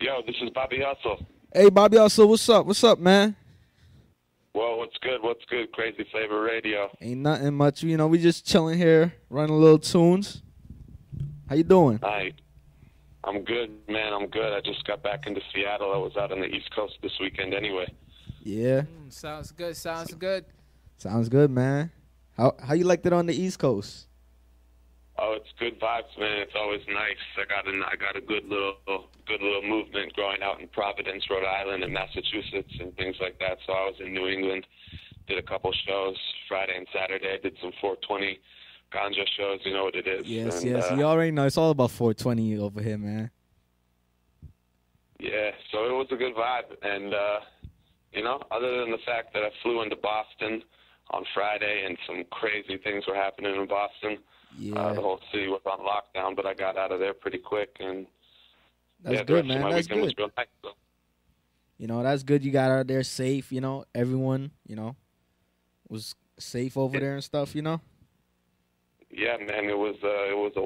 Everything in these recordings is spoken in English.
Yo, this is Bobby Hustle. Hey, Bobby Hustle, what's up? What's up, man? Well, what's good? What's good? Crazy Flavor Radio. Ain't nothing much. You know, we just chilling here, running little tunes. How you doing? Hi. I'm good, man. I'm good. I just got back into Seattle. I was out on the East Coast this weekend anyway. Yeah. Sounds good. Sounds good. Sounds good, man. How you liked it on the East Coast? Oh, it's good vibes, man. It's always nice. I got a good little movement growing out in Providence, Rhode Island, and Massachusetts, and things like that. So I was in New England, did a couple shows Friday and Saturday. Did some 420 ganja shows. You know what it is. Yes, and, yes. You already know it's all about 420 over here, man. Yeah. So it was a good vibe, and other than the fact that I flew into Boston on Friday and some crazy things were happening in Boston. Yeah. The whole city was on lockdown, but I got out of there pretty quick, and That's the good, rest man. of my That's weekend was good. real nice. So. You know, that's good. You got out there safe. You know, everyone, was safe over there and stuff. You know. Yeah, man, it was a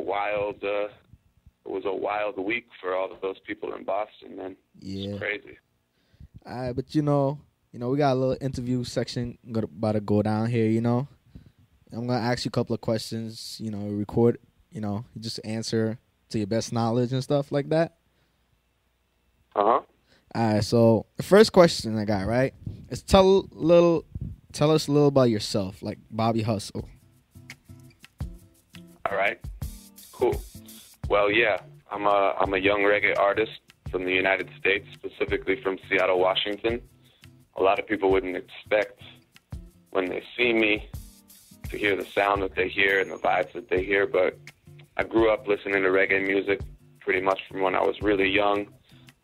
wild week for all of those people in Boston, man. Yeah. It's crazy. All right, but we got a little interview section about to go down here. You know. I'm going to ask you a couple of questions, record, you just answer to your best knowledge and stuff like that. Uh-huh. All right, so the first question I got, right, is tell us a little about yourself, like Bobby Hustle. All right. Cool. Well, yeah, I'm a young reggae artist from the United States, specifically from Seattle, Washington. A lot of people wouldn't expect when they see me to hear the sound that they hear and the vibes that they hear, but I grew up listening to reggae music pretty much from when I was really young.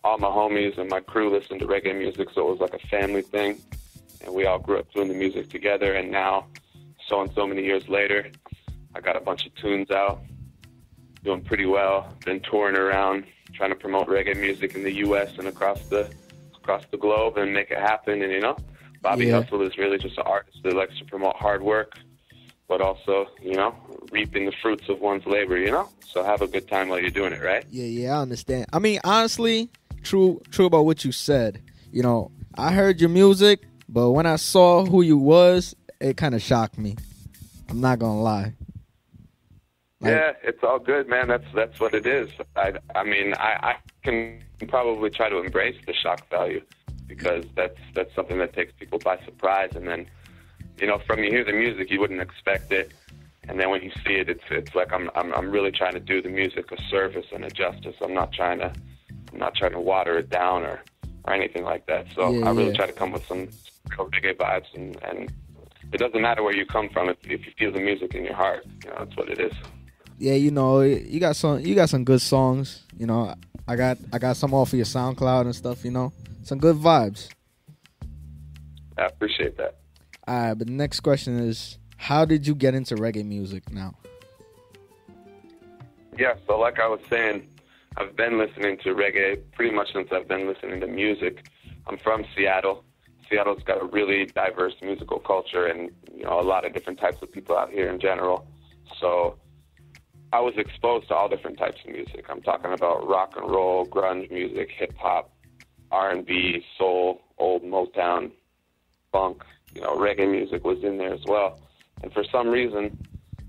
All my homies and my crew listened to reggae music, so it was like a family thing, and we all grew up doing the music together, and now, so many years later, I got a bunch of tunes out, doing pretty well, been touring around, trying to promote reggae music in the U.S. and across the globe and make it happen, and Bobby Hustle is really just an artist that likes to promote hard work, but also, reaping the fruits of one's labor, So have a good time while you're doing it, right? Yeah, I understand. I mean, honestly, true about what you said. I heard your music, but when I saw who you was, it kind of shocked me. I'm not going to lie. Yeah, it's all good, man. That's what it is. I can probably try to embrace the shock value because that's something that takes people by surprise, and then from you hear the music, you wouldn't expect it, and then when you see it, it's like I'm really trying to do the music a service and a justice. I'm not trying to water it down or anything like that. So I really try to come with some real reggae vibes, and it doesn't matter where you come from if you feel the music in your heart. That's what it is. Yeah, you got some good songs. I got some off of your SoundCloud and stuff. Some good vibes. I appreciate that. All right, but the next question is, how did you get into reggae music now? Yeah, so like I was saying, I've been listening to reggae pretty much since I've been listening to music. I'm from Seattle. Seattle's got a really diverse musical culture and, a lot of different types of people out here in general. So I was exposed to all different types of music. I'm talking about rock and roll, grunge music, hip-hop, R&B, soul, old Motown, funk. Reggae music was in there as well. And for some reason,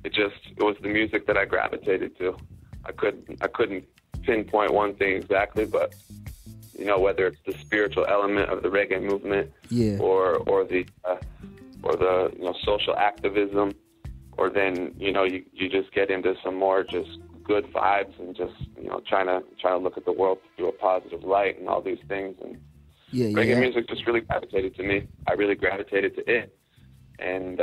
it was the music that I gravitated to. I couldn't pinpoint one thing exactly, but, whether it's the spiritual element of the reggae movement or the social activism, or then, you just get into some more just good vibes and just, trying to look at the world through a positive light and all these things. And reggae music just really gravitated to me. I really gravitated to it. And,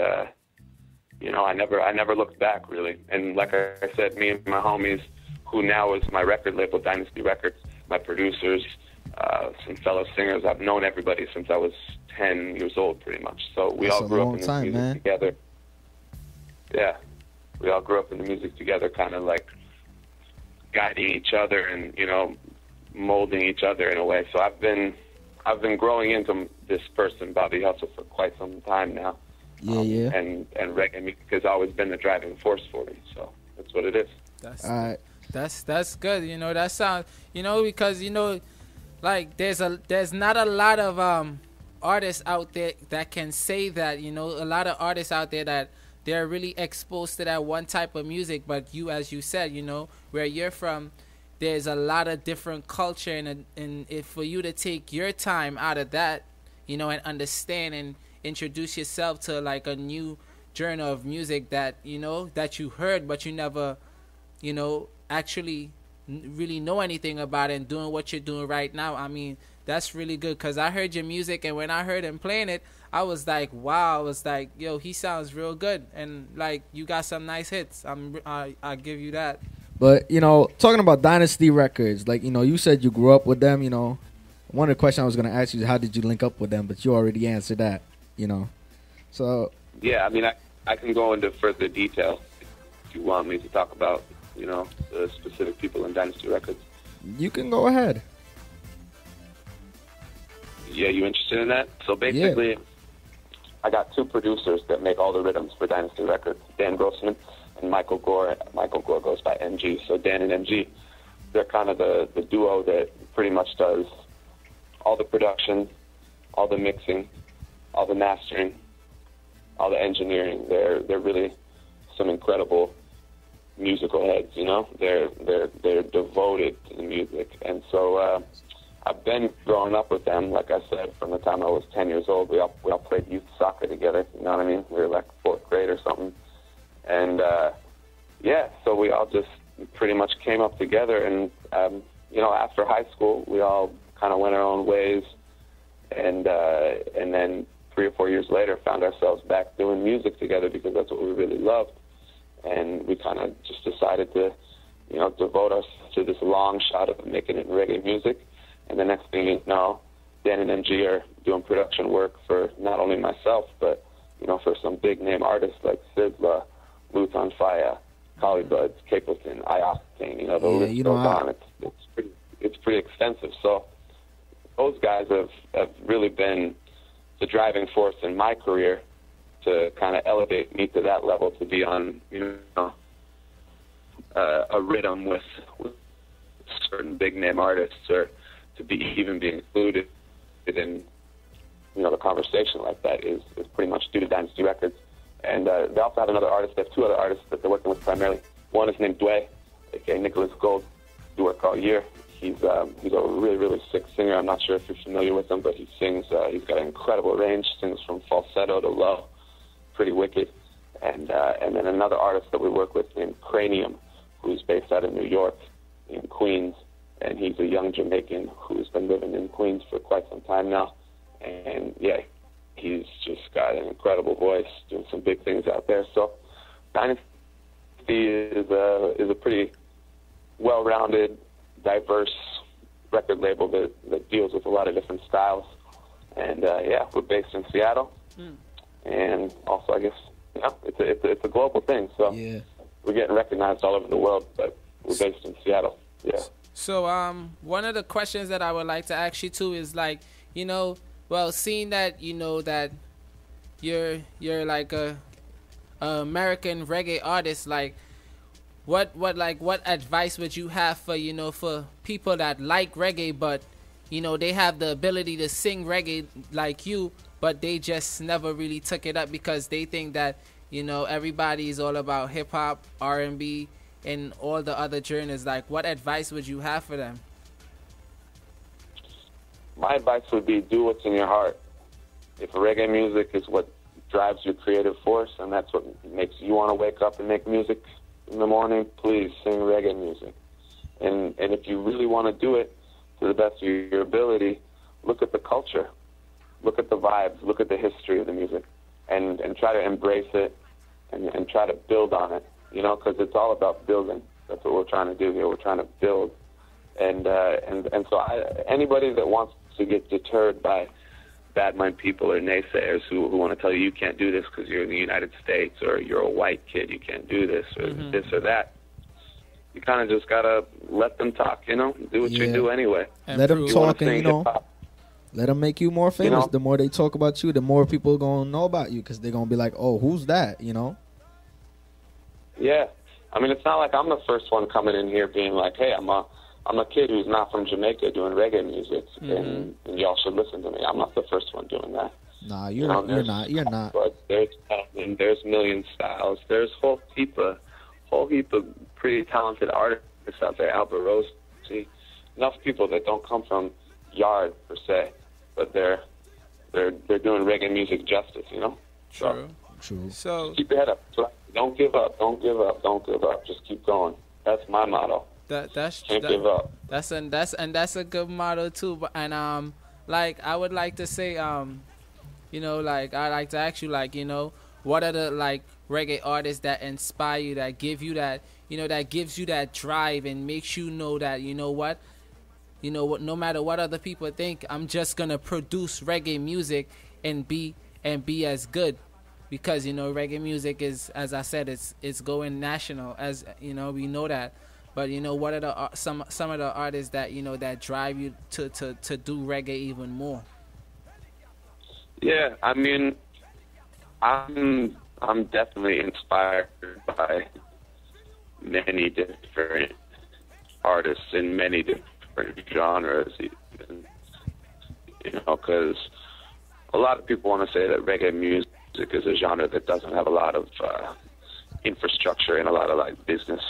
I never looked back, really. And like I said, me and my homies, who now is my record label, Dynasty Records, my producers, some fellow singers, I've known everybody since I was 10 years old, pretty much. So we all grew up in this music together. Yeah. We all grew up in the music together, kind of like guiding each other and, molding each other in a way. So I've been growing into this person, Bobby Hustle, for quite some time now. And reggae music has always been the driving force for me. So that's what it is. That's good. That sounds, because like there's not a lot of artists out there that can say that, you know. A lot of artists out there that they're really exposed to that one type of music, but you, as you said, you know, where you're from, there's a lot of different culture, and if for you to take your time out of that, you know, and understand and introduce yourself to like a new genre of music that, you know, that you heard but you never, you know, actually really know anything about it, and doing what you're doing right now, I mean, that's really good. Because I heard your music, and when I heard him playing it, I was like, wow. I was like, yo, he sounds real good, and like, you got some nice hits. I give you that. But, you know, talking about Dynasty Records, like, you know, you said you grew up with them, you know. One of the questions I was going to ask you is how did you link up with them, but you already answered that, you know. So yeah, I mean, I can go into further detail if you want me to talk about, you know, the specific people in Dynasty Records. You can go ahead. Yeah, you interested in that? So basically, I got two producers that make all the rhythms for Dynasty Records, Dan Grossman and Michael Gore. Michael Gore goes by MG. So Dan and MG, they're kind of the duo that pretty much does all the production, all the mixing, all the mastering, all the engineering. They're really some incredible musical heads, you know. They're devoted to the music, and so I've been growing up with them, like I said, from the time I was 10 years old. We all played youth soccer together, you know what I mean? We were like fourth grade or something, and yeah, so we all just pretty much came up together, and you know, after high school, we all kind of went our own ways, and then 3 or 4 years later, found ourselves back doing music together because that's what we really loved. And we kind of just decided to, you know, devote us to this long shot of making it reggae music. And the next thing you know, Dan and MG are doing production work for not only myself, but, you know, for some big name artists like Sizzla, Luton Fire, Collybuds, Capleton, Ioctane, you know, the list goes on. It's pretty extensive. So those guys have really been the driving force in my career to kind of elevate me to that level, to be on, you know, a rhythm with certain big name artists, or to even be included in, you know, the conversation like that is pretty much due to Dynasty Records. And they also have another artist. They have two other artists that they're working with primarily. One is named Dway, aka Nicholas Gold. We work all year. He's a really, really sick singer. I'm not sure if you're familiar with him, but he sings. He's got an incredible range. Sings from falsetto to low, pretty wicked. And then another artist that we work with named Cranium, who's based out of New York, in Queens, and he's a young Jamaican who's been living in Queens for quite some time now. And yeah, he's just got an incredible voice, doing some big things out there. So Dynasty is a pretty well-rounded, diverse record label that deals with a lot of different styles. And yeah, we're based in Seattle, and also I guess, you know, it's a global thing. So yeah, we're getting recognized all over the world, but we're based in Seattle. Yeah. So one of the questions that I would like to ask you too is, like, you know, well, seeing that, you know, that you're like a American reggae artist, like, what advice would you have for, you know, for people that like reggae, but, you know, they have the ability to sing reggae like you, but they just never really took it up because they think that, you know, everybody is all about hip hop, R&B, and all the other genres. Like, what advice would you have for them? My advice would be, do what's in your heart. If reggae music is what drives your creative force, and that's what makes you want to wake up and make music in the morning, please sing reggae music. And if you really want to do it to the best of your ability, look at the culture, look at the vibes, look at the history of the music, and try to embrace it and try to build on it, you know, because it's all about building. That's what we're trying to do here. We're trying to build. And so anybody that wants to get deterred by bad mind people or naysayers who want to tell you can't do this because you're in the United States, or you're a white kid, you can't do this, or this or that, you kind of just got to let them talk, you know, do what you do anyway. And let them talk, and, you know, let them make you more famous. You know? The more they talk about you, the more people are going to know about you, because they're going to be like, oh, who's that, you know? Yeah. I mean, it's not like I'm the first one coming in here being like, hey, I'm a I'm a kid who's not from Jamaica doing reggae music, and y'all should listen to me. I'm not the first one doing that. Nah, you're not. But there's million styles. There's whole heap of pretty talented artists out there. Albert Rose, see, enough people that don't come from Yard per se, but they're doing reggae music justice, you know. True. So keep your head up. Don't give up. Don't give up. Don't give up. Just keep going. That's my motto. Can't give up. That's a good motto too. But like I would like to say, you know, like I like to ask you, like, you know, what are the like reggae artists that inspire you, that give you that, you know, that gives you that drive and makes you know that, you know what, no matter what other people think, I'm just gonna produce reggae music and be as good, because, you know, reggae music is, as I said, it's going national, as you know, we know that. But, you know, what are the some of the artists that, you know, that drive you to do reggae even more? Yeah, I mean, I'm definitely inspired by many different artists in many different genres, even, you know, because a lot of people want to say that reggae music is a genre that doesn't have a lot of infrastructure and a lot of like business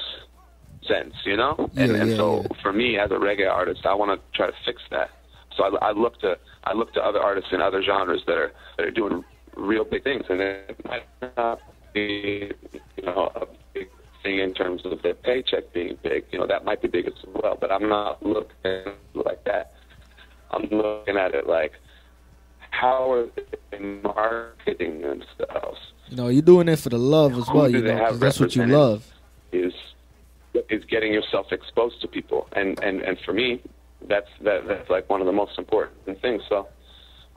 sense, you know. So for me as a reggae artist, I want to try to fix that. So I look to other artists in other genres that are doing real big things, and it might not be, you know, a big thing in terms of their paycheck being big. You know, that might be big as well, but I'm not looking at it like that. I'm looking at it like, how are they marketing themselves? You know, you're doing it for the love as well. You know, 'cause that's what you love. Is getting yourself exposed to people, and for me, that's like one of the most important things. So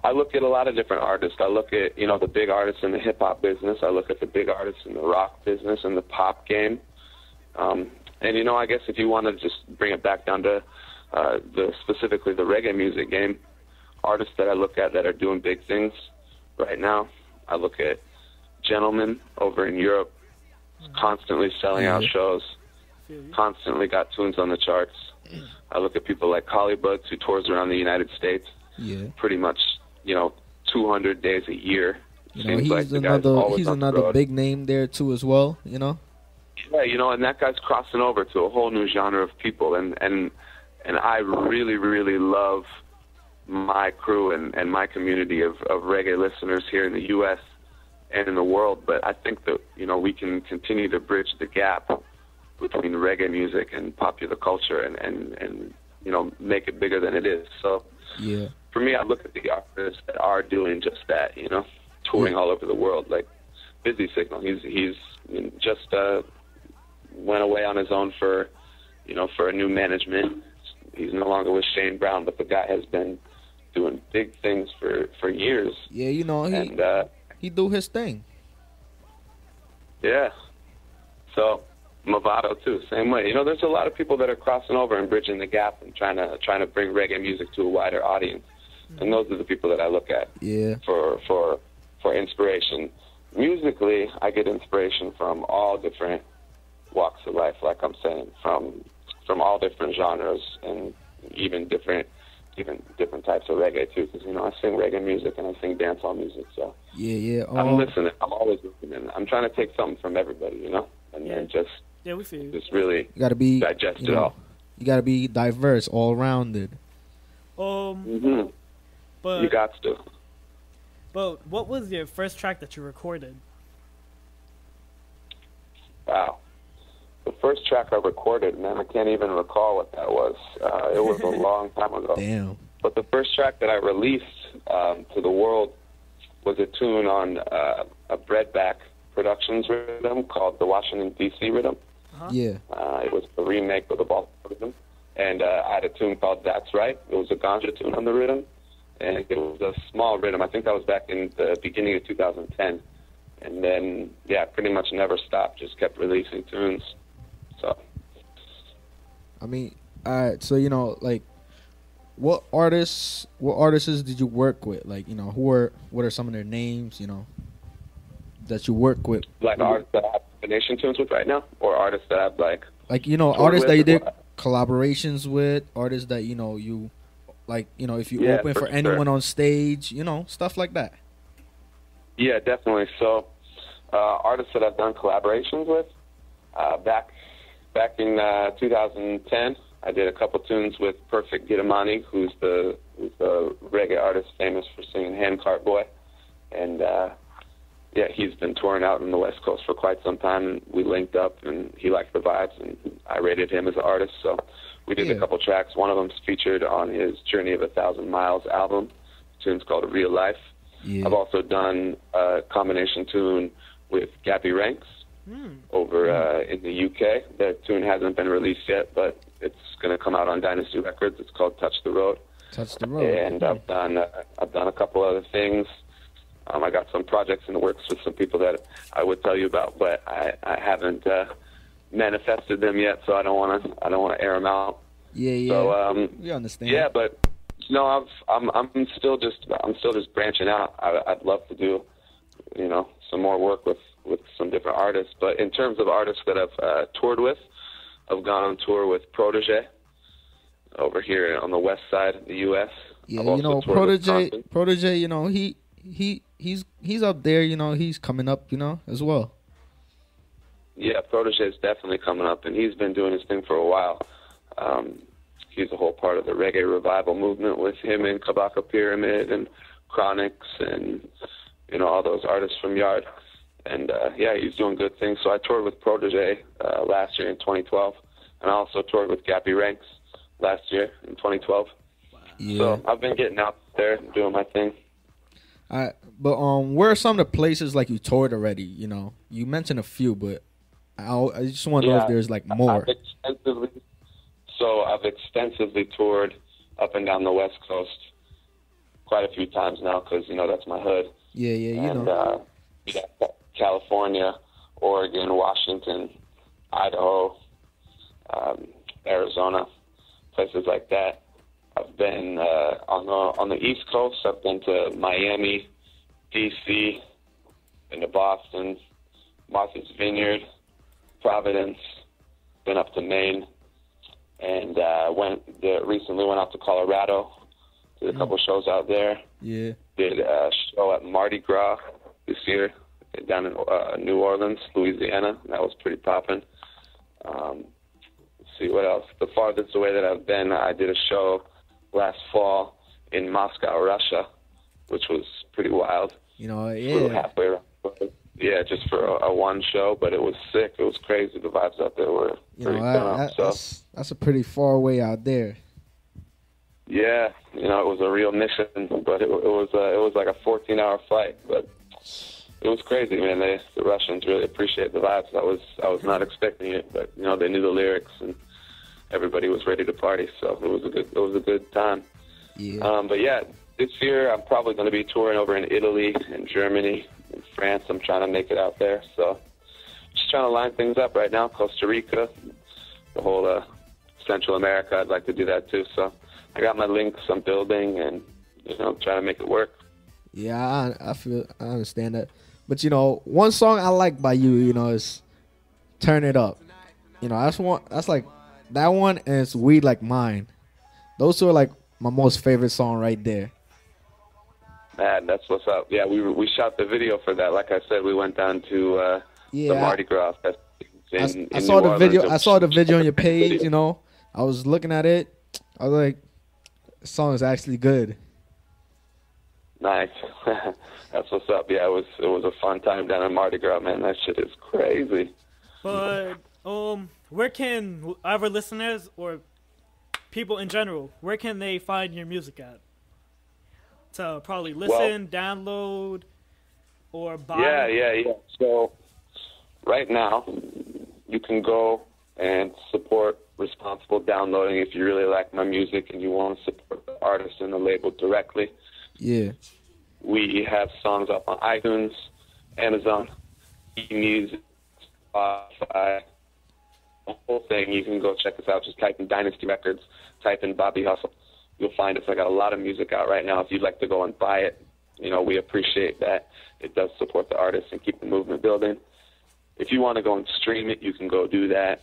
I look at a lot of different artists. I look at, you know, the big artists in the hip hop business. I look at the big artists in the rock business and the pop game. And you know, I guess if you want to just bring it back down to specifically the reggae music game, artists that I look at that are doing big things right now, I look at Gentleman over in Europe, constantly selling out shows, constantly got tunes on the charts. I look at people like Collybuds, who tours around the United States, pretty much, you know, 200 days a year. You know, he's another big name there too as well, you know. Yeah, you know, and that guy's crossing over to a whole new genre of people, and I really, really love my crew and my community of reggae listeners here in the U.S. and in the world. But I think that, you know, we can continue to bridge the gap between reggae music and popular culture and you know, make it bigger than it is. So for me, I look at the artists that are doing just that, you know, touring all over the world, like Busy Signal. He's just went away on his own for, you know, for a new management. He's no longer with Shane Brown, but the guy has been doing big things for years. Yeah, you know, he do his thing. Yeah. So Movado too, same way. You know, there's a lot of people that are crossing over and bridging the gap and trying to bring reggae music to a wider audience. And those are the people that I look at for inspiration. Musically, I get inspiration from all different walks of life, like I'm saying, from all different genres and even different types of reggae too, because, you know, I sing reggae music and I sing dancehall music, so I'm listening. I'm always listening. I'm trying to take something from everybody, you know, and just we feel you. Just really you gotta be digest it all. You gotta be diverse, all rounded. But you got to. But what was your first track that you recorded? Wow. The first track I recorded, man, I can't even recall what that was. It was a long time ago. Damn. But the first track that I released to the world was a tune on a Breadback Productions rhythm called the Washington, D.C. rhythm. Yeah. It was a remake of the Baltimore rhythm. And I had a tune called That's Right. It was a ganja tune on the rhythm. And it was a small rhythm. I think that was back in the beginning of 2010. And then, pretty much never stopped. Just kept releasing tunes. So, I mean, so, you know, like, what artists did you work with? Like, you know, what are some of their names, you know, that you work with? Like artists that I have combination tunes with right now, or artists that I've like, you know, artists that you did, collaborations with artists that you like? If you open for anyone on stage, stuff like that. Yeah, definitely. So, artists that I've done collaborations with, back in 2010, I did a couple tunes with Perfect Gitamani, who's the reggae artist famous for singing Handcart Boy, and he's been touring out on the West Coast for quite some time, and we linked up, and he liked the vibes, and I rated him as an artist, so we did a couple tracks. One of them's featured on his Journey of 1,000 Miles album. The tune's called Real Life. Yeah. I've also done a combination tune with Gabby Ranks over in the UK. The tune hasn't been released yet, but it's going to come out on Dynasty Records. It's called Touch the Road. Touch the Road. And I've done a couple other things. I got some projects in the works with some people that I would tell you about, but I haven't manifested them yet, so I don't want to air them out. Yeah. So we understand. Yeah, but I'm still just branching out. I'd love to do some more work with some different artists. But in terms of artists that I've toured with, I've gone on tour with Protege over here on the west side of the U.S. Yeah, Protege, he's up there, he's coming up, as well. Yeah, Protege is definitely coming up, and he's been doing his thing for a while. He's a whole part of the reggae revival movement with him and Kabaka Pyramid and Chronix and all those artists from Yard. And he's doing good things. So I toured with Protege last year in 2012, and I also toured with Gabby Ranks last year in 2012. Yeah. So I've been getting out there and doing my thing. But where are some of the places like you toured already? You mentioned a few, but I just want to know if there's like more. I've extensively toured up and down the West Coast quite a few times now because, that's my hood. Yeah, California, Oregon, Washington, Idaho, Arizona, places like that. I've been on the East Coast. I've been to Miami, D.C., been to Boston, Martha's Vineyard, Providence, been up to Maine, and recently went out to Colorado, did a couple shows out there. Yeah. Did a show at Mardi Gras this year down in New Orleans, Louisiana. That was pretty poppin'. Let's see what else. The farthest away that I've been, I did a show last fall in Moscow, Russia, which was pretty wild. Flew halfway around. Yeah, just for a one show, but it was sick. It was crazy. The vibes out there were pretty that's a pretty far away out there. Yeah, it was a real mission, but it was like a 14-hour flight, but it was crazy, man. The Russians really appreciate the vibes. I was not expecting it, but they knew the lyrics and everybody was ready to party, so it was a good time. Yeah. But yeah, this year I'm probably going to be touring over in Italy and Germany and France. I'm trying to make it out there, so just trying to line things up right now. Costa Rica, the whole Central America, I'd like to do that too. So I got my links. I'm building and trying to make it work. Yeah, I understand that. But one song I like by you, is "Turn It Up." That's like that one, and it's "Weed Like Mine." Those two are like my most favorite song right there. Man, that's what's up. Yeah, we shot the video for that. Like I said, we went down to the Mardi Gras festival. I saw the video. I saw the video on your page. I was looking at it. I was like, "The song is actually good." Nice. That's what's up. Yeah, it was a fun time down in Mardi Gras, man. That shit is crazy. But where can our listeners or people in general, where can they find your music at? To probably listen, download, or buy? Yeah. So right now, you can go and support responsible downloading if you really like my music and you want to support the artist and the label directly. Yeah. We have songs up on iTunes, Amazon, eMusic, Spotify, the whole thing. You can go check us out. Just type in Dynasty Records, type in Bobby Hustle. You'll find us. I got a lot of music out right now. If you'd like to go and buy it, we appreciate that. It does support the artists and keep the movement building. If you want to go and stream it, you can go do that.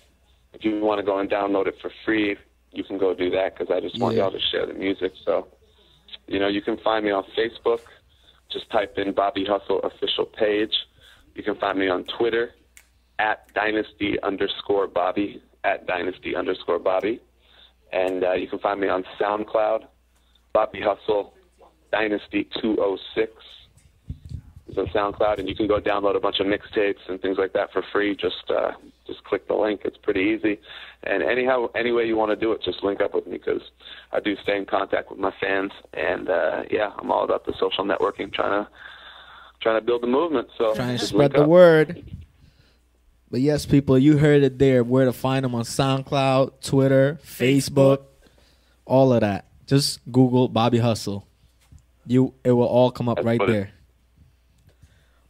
if you want to go and download it for free, you can go do that, because I just want y'all to share the music. So, you know, you can find me on Facebook. Just type in Bobby Hustle official page. You can find me on Twitter at Dynasty_Bobby, at Dynasty_Bobby. And you can find me on SoundCloud, Bobby Hustle Dynasty 206 is on SoundCloud, and you can go download a bunch of mixtapes and things like that for free. Just click the link. It's pretty easy. And any way you want to do it, just link up with me, because I do stay in contact with my fans. And I'm all about the social networking, trying to build the movement. So trying to spread the word. But yes, people, you heard it there. Where to find them on SoundCloud, Twitter, Facebook, all of that. Just Google Bobby Hustle. It will all come up right there.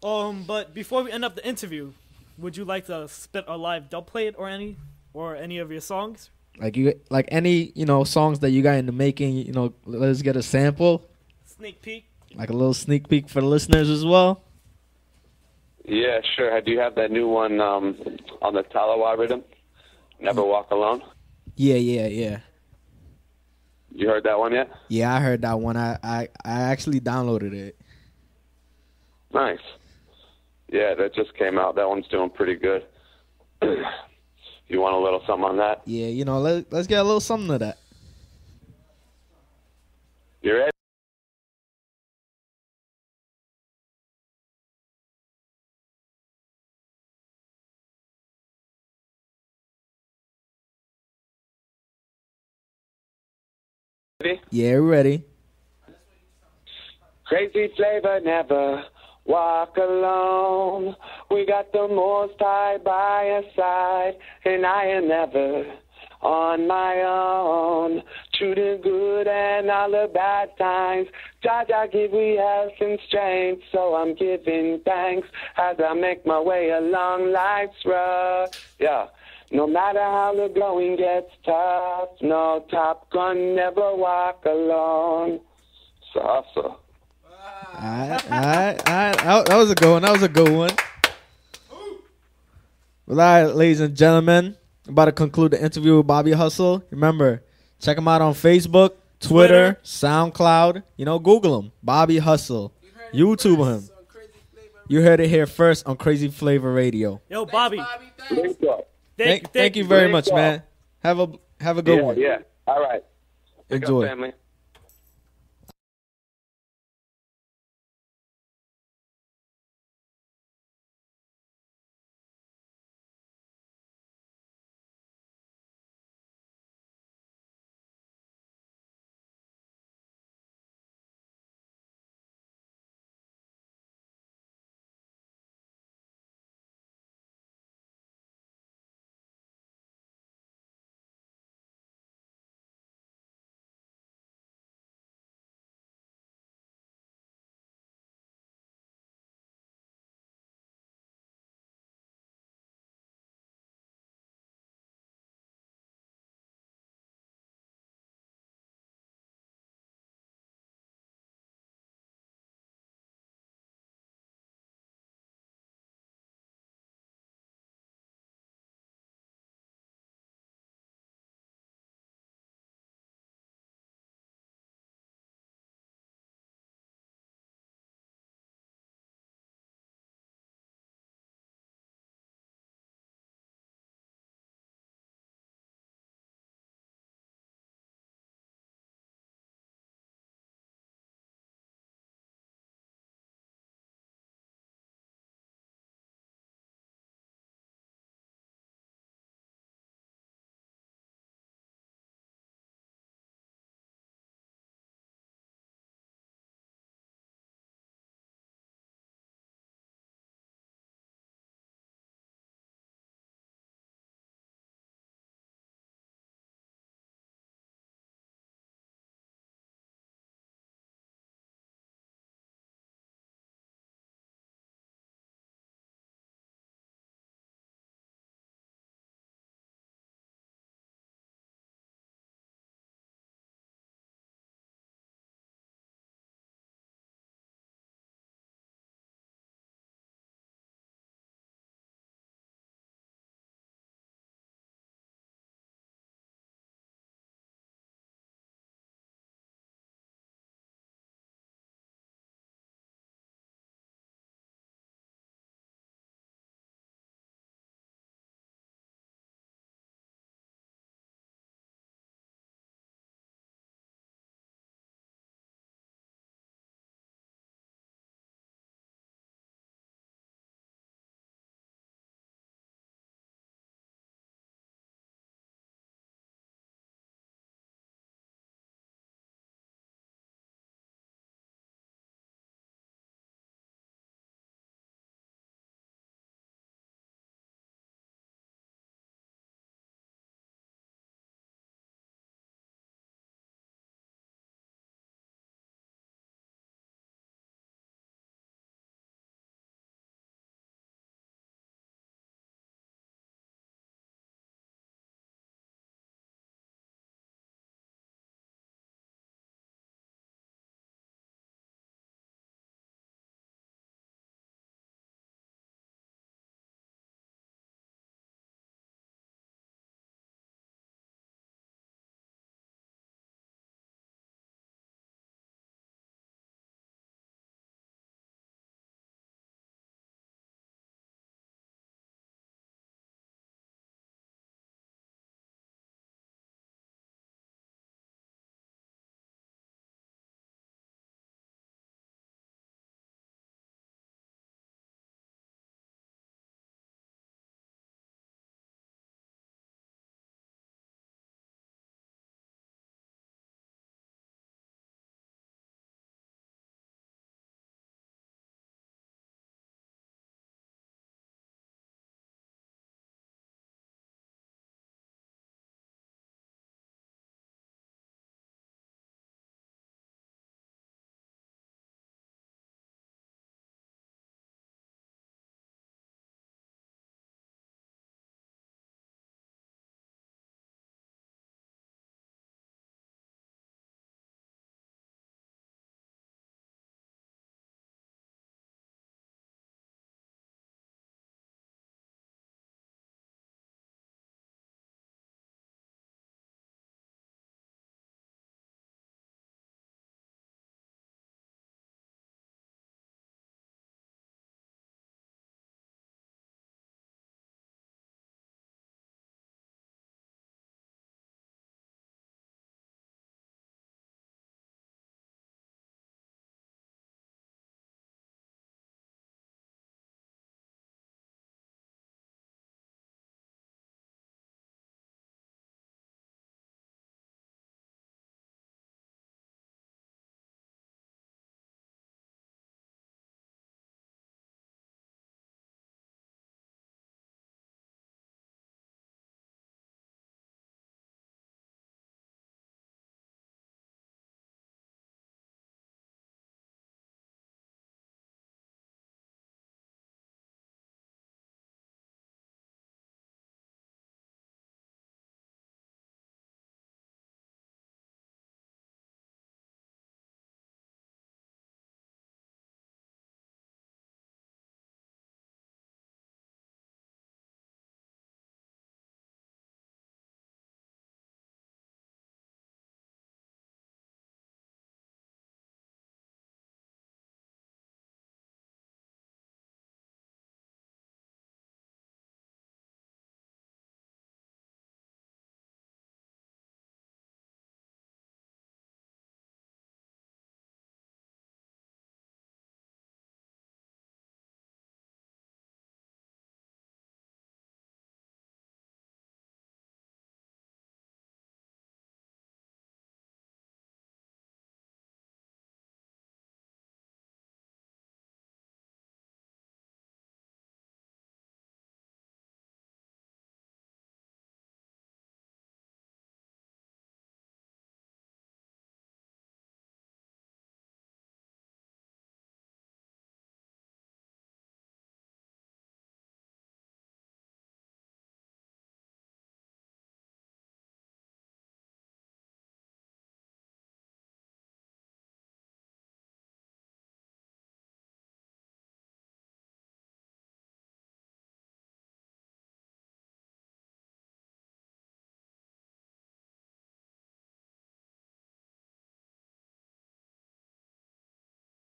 But before we end up the interview, would you like to spit a live dub plate or any of your songs? Like any songs that you got in the making. Let's get a sample. Sneak peek. Like a little sneak peek for the listeners as well. Yeah, sure. Do you have that new one on the Talawa rhythm? Never Walk Alone? Yeah. You heard that one yet? Yeah, I heard that one. I actually downloaded it. Nice. Yeah, that just came out. That one's doing pretty good. You want a little something on that? Yeah, let's get a little something of that. You ready? Yeah, we're ready. Crazy flavor, never walk alone. We got the Most High by our side, and I am never on my own. True to good and all the bad times, Jah give we health and strength, so I'm giving thanks as I make my way along life's road. Yeah. No matter how the going gets tough, no topgun never walk alone. Salsa. All right. That was a good one. Well, all right, ladies and gentlemen, I'm about to conclude the interview with Bobby Hustle. Remember, check him out on Facebook, Twitter, SoundCloud. Google him, Bobby Hustle. YouTube him. You heard it here first on Crazy Flavor Radio. Yo, Bobby. Thank you very much, man. Have a good one. Yeah. All right. Enjoy. Family.